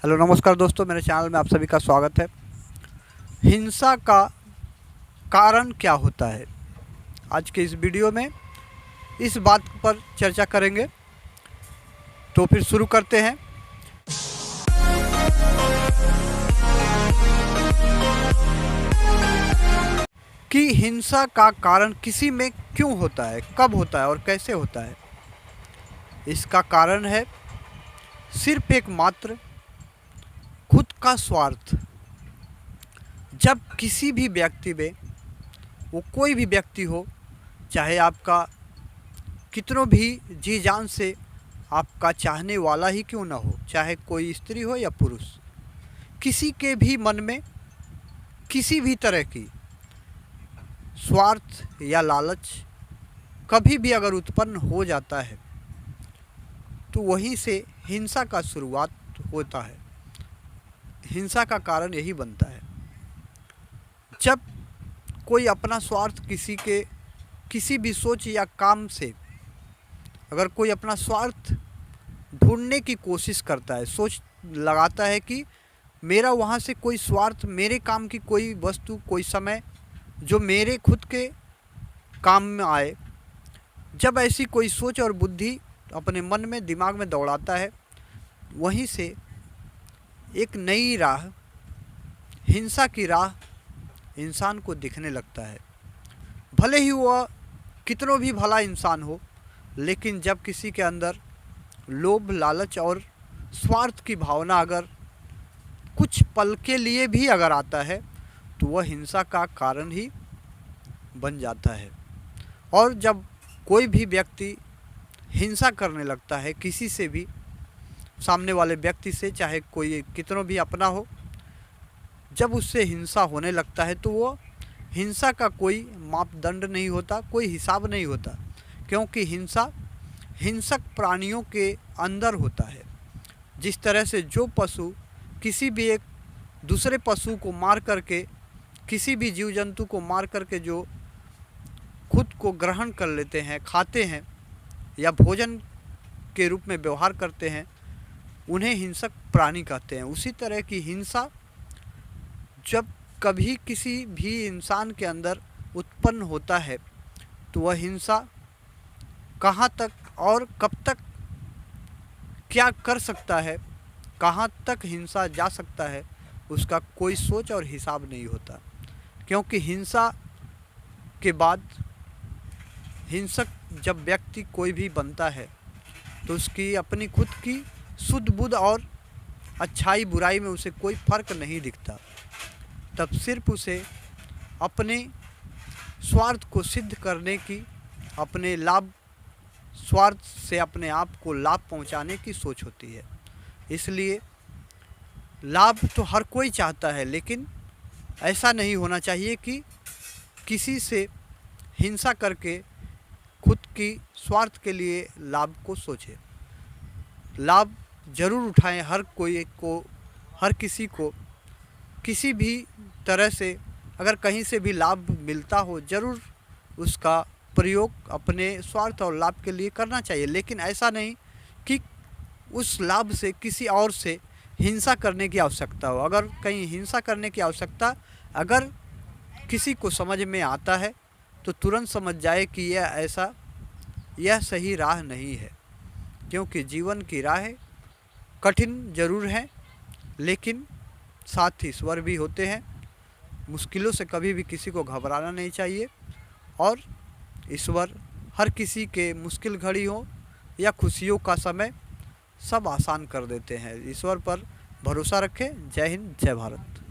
Hello नमस्कार दोस्तों, मेरे चैनल में आप सभी का स्वागत है। हिंसा का कारण क्या होता है, आज के इस वीडियो में इस बात पर चर्चा करेंगे। तो फिर शुरू करते हैं। कि हिंसा का कारण किसी में क्यों होता है, कब होता है और कैसे होता है। इसका कारण है सिर्फ एक मात्र खुद का स्वार्थ। जब किसी भी व्यक्ति में, वो कोई भी व्यक्ति हो, चाहे आपका कितनों भी जी जान से आपका चाहने वाला ही क्यों ना हो, चाहे कोई स्त्री हो या पुरुष, किसी के भी मन में किसी भी तरह की स्वार्थ या लालच कभी भी अगर उत्पन्न हो जाता है तो वहीं से हिंसा का शुरुआत होता है। हिंसा का कारण यही बनता है जब कोई अपना स्वार्थ किसी भी सोच या काम से अगर कोई अपना स्वार्थ ढूंढने की कोशिश करता है, सोच लगाता है कि मेरा वहाँ से कोई स्वार्थ, मेरे काम की कोई वस्तु, कोई समय जो मेरे खुद के काम में आए, जब ऐसी कोई सोच और बुद्धि अपने मन में, दिमाग में दौड़ाता है, वहीं से एक नई राह, हिंसा की राह इंसान को दिखने लगता है। भले ही वह कितनों भी भला इंसान हो, लेकिन जब किसी के अंदर लोभ, लालच और स्वार्थ की भावना अगर कुछ पल के लिए भी अगर आता है तो वह हिंसा का कारण ही बन जाता है। और जब कोई भी व्यक्ति हिंसा करने लगता है किसी से भी, सामने वाले व्यक्ति से, चाहे कोई कितनों भी अपना हो, जब उससे हिंसा होने लगता है तो वो हिंसा का कोई मापदंड नहीं होता, कोई हिसाब नहीं होता, क्योंकि हिंसा हिंसक प्राणियों के अंदर होता है। जिस तरह से जो पशु किसी भी एक दूसरे पशु को मार करके, किसी भी जीव जंतु को मार करके जो खुद को ग्रहण कर लेते हैं, खाते हैं या भोजन के रूप में व्यवहार करते हैं, उन्हें हिंसक प्राणी कहते हैं। उसी तरह की हिंसा जब कभी किसी भी इंसान के अंदर उत्पन्न होता है तो वह हिंसा कहाँ तक और कब तक क्या कर सकता है, कहाँ तक हिंसा जा सकता है, उसका कोई सोच और हिसाब नहीं होता। क्योंकि हिंसा के बाद हिंसक जब व्यक्ति कोई भी बनता है तो उसकी अपनी खुद की शुद्ध बुद्ध और अच्छाई बुराई में उसे कोई फ़र्क नहीं दिखता। तब सिर्फ उसे अपने स्वार्थ को सिद्ध करने की, अपने लाभ, स्वार्थ से अपने आप को लाभ पहुंचाने की सोच होती है। इसलिए लाभ तो हर कोई चाहता है, लेकिन ऐसा नहीं होना चाहिए कि किसी से हिंसा करके खुद की स्वार्थ के लिए लाभ को सोचे। लाभ ज़रूर उठाएं, हर कोई को, हर किसी को किसी भी तरह से अगर कहीं से भी लाभ मिलता हो, ज़रूर उसका प्रयोग अपने स्वार्थ और लाभ के लिए करना चाहिए। लेकिन ऐसा नहीं कि उस लाभ से किसी और से हिंसा करने की आवश्यकता हो। अगर कहीं हिंसा करने की आवश्यकता अगर किसी को समझ में आता है तो तुरंत समझ जाए कि यह सही राह नहीं है। क्योंकि जीवन की राह कठिन ज़रूर है, लेकिन साथ ही स्वर भी होते हैं। मुश्किलों से कभी भी किसी को घबराना नहीं चाहिए, और ईश्वर हर किसी के मुश्किल घड़ी हो या खुशियों का समय सब आसान कर देते हैं। ईश्वर पर भरोसा रखें। जय हिंद, जय भारत।